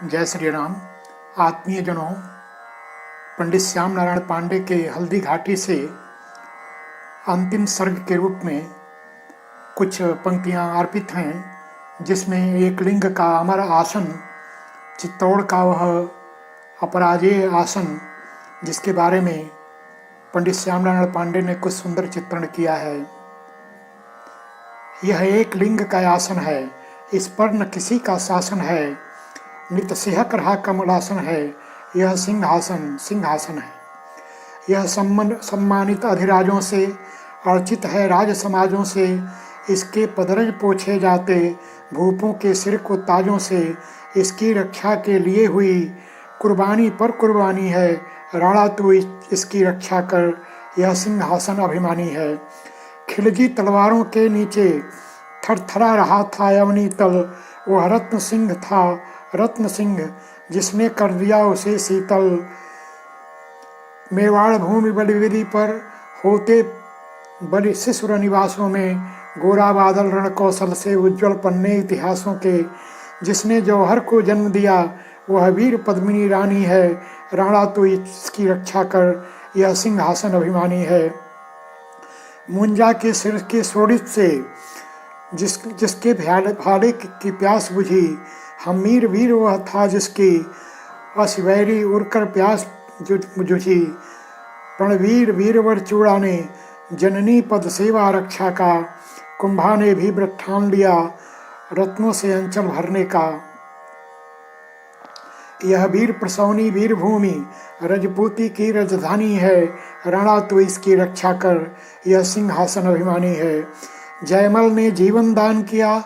जय श्री राम। आत्मीय जनों, पंडित श्याम नारायण पांडे के हल्दी घाटी से अंतिम सर्ग के रूप में कुछ पंक्तियां अर्पित हैं, जिसमें एक लिंग का अमर आसन, चित्तौड़ का वह अपराजेय आसन, जिसके बारे में पंडित श्याम नारायण पांडे ने कुछ सुंदर चित्रण किया है। यह एक लिंग का आसन है, इस पर न किसी का शासन है, नित सिहक रहा कमलासन है, यह सिंहासन है। यह सम्मानित अधिराजों से अर्चित है, राज समाजों से इसके पदरज पोछे जाते, भूपों के सिर को ताजों से इसकी रक्षा के लिए हुई कुर्बानी पर कुर्बानी है। राणा तू इसकी रक्षा कर, यह सिंहासन अभिमानी है। खिलजी तलवारों के नीचे थरथरा रहा था अवनी तल, वह रत्न सिंह था, रत्न सिंह, जिसने कर दिया उसे शीतल। मेवाड़ भूमि बलिवेदी पर होते बलि शिशुर निवासों में, गोरा बादल रण कौशल से उज्जवल पन्ने इतिहासों के, जिसने जौहर को जन्म दिया वह वीर पद्मिनी रानी है। राणा तो इसकी रक्षा कर, यह सिंहासन अभिमानी है। मुंजा के सिर के शोणित से जिसके भाले की प्यास बुझी, हमीर वीर वह था जिसकी अशिवैरी उड़कर प्यास जुझी। प्रणवीर वीरवर चूड़ा ने जननी पद सेवा रक्षा का, कुंभा ने भी व्रत ठान लिया रत्नों से अंचल भरने का। यह वीर प्रसौनी वीर भूमि रजपूती की राजधानी है। राणा तो इसकी रक्षा कर, यह सिंहासन अभिमानी है। जयमल ने जीवन दान किया,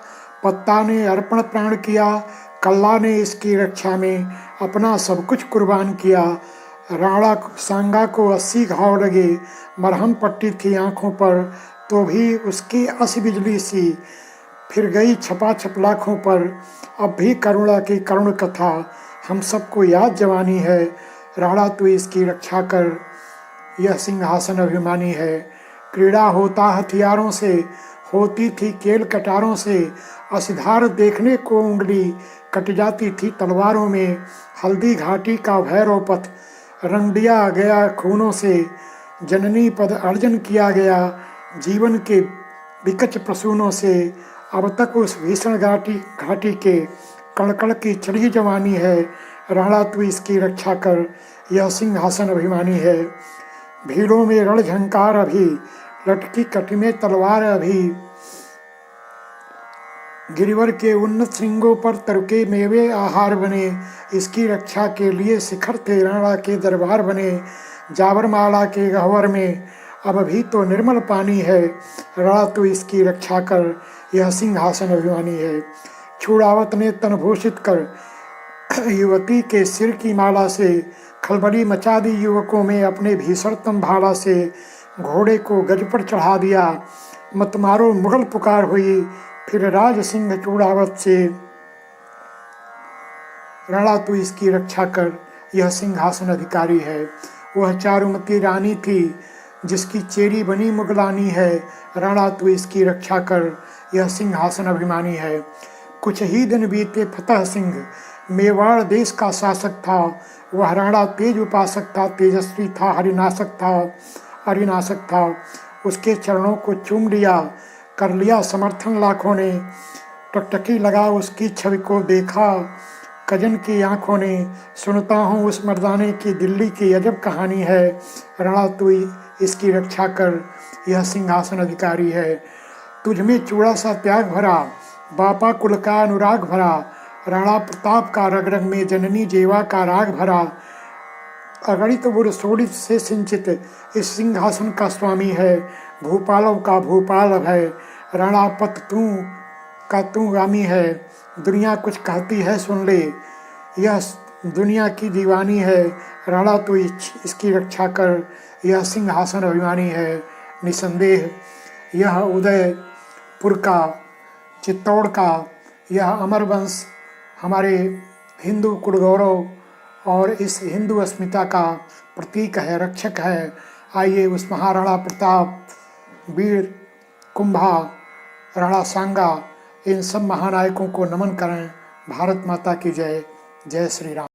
पत्ता ने अर्पण प्राण किया, कल्ला ने इसकी रक्षा में अपना सब कुछ कुर्बान किया। राणा सांगा को 80 घाव लगे, मरहम पट्टी थी आंखों पर, तो भी उसकी अस बिजली सी फिर गई छपाछप लाखों पर। अब भी करुणा की करुण कथा हम सबको याद जवानी है। राणा तू इसकी रक्षा कर, यह सिंहासन अभिमानी है। क्रीड़ा होता हथियारों से, होती थी केल कटारों से, असिधार देखने को उंगली कट जाती थी तलवारों में। हल्दी घाटी का भैरव पथ रंग दिया गया खूनों से, जननी पद अर्जन किया गया जीवन के विकच प्रसूनों से। अब तक उस भीषण घाटी के कणकण की चढ़ी जवानी है। राणा तू इसकी रक्षा कर, यह सिंहासन अभिमानी है। भीड़ों में रण झंकार अभी, लटकी कटी में तलवार अभी, गिरिवर के उन्नत श्रृंगों पर तरुके मेवे आहार बने, इसकी रक्षा के लिए शिखर थे राणा के दरबार बने। जावरमाला के गह्वर में अब भी तो निर्मल पानी है। राणा तू इसकी रक्षा कर, यह सिंहासन अभिमानी है। छुड़ावत ने तन भूषित कर युवती के सिर की माला से, खलबली मचा दी युवकों में अपने भीषणतम भाला से। घोड़े को गज पर चढ़ा दिया, मत मारो मुगल पुकार हुई, फिर राज सिंह चूड़ावत से। राणा तू इसकी रक्षा कर, यह सिंहासन अधिकारी है। वह चारुमती रानी थी जिसकी चेरी बनी मुगलानी है। राणा तू इसकी रक्षा कर, यह सिंहासन अभिमानी है। कुछ ही दिन बीते फतेह सिंह मेवाड़ देश का शासक था। वह राणा तेज उपासक था, तेजस्वी था, हरिनाशक था। उसके चरणों को चूम लिया, कर लिया समर्थन लाखों ने। टकटकी लगा उसकी छवि को देखा कजन की आंखों ने। सुनता हूँ उस मर्दाने की दिल्ली की अजब कहानी है। राणा तू इसकी रक्षा कर, यह सिंहासन अधिकारी है। तुझ में चूड़ा सा त्याग भरा, बापा कुल का अनुराग भरा। राणा प्रताप का रग रग में जननी जेवा का राग भरा। अगणित बुर शोणित से सिंचित इस सिंहासन का स्वामी है। भूपालों का भूपाल है, राणा पत तू गामी है। दुनिया कुछ कहती है सुन ले, यह दुनिया की दीवानी है। राणा तू इसकी रक्षा कर, यह सिंहासन अभिमानी है। निसंदेह यह उदयपुर का, चित्तौड़ का यह अमर वंश हमारे हिंदू कुल गौरव और इस हिंदू अस्मिता का प्रतीक है, रक्षक है। आइए उस महाराणा प्रताप, वीर कुंभा, राणा सांगा, इन सब महानायकों को नमन करें। भारत माता की जय। जय श्री राम।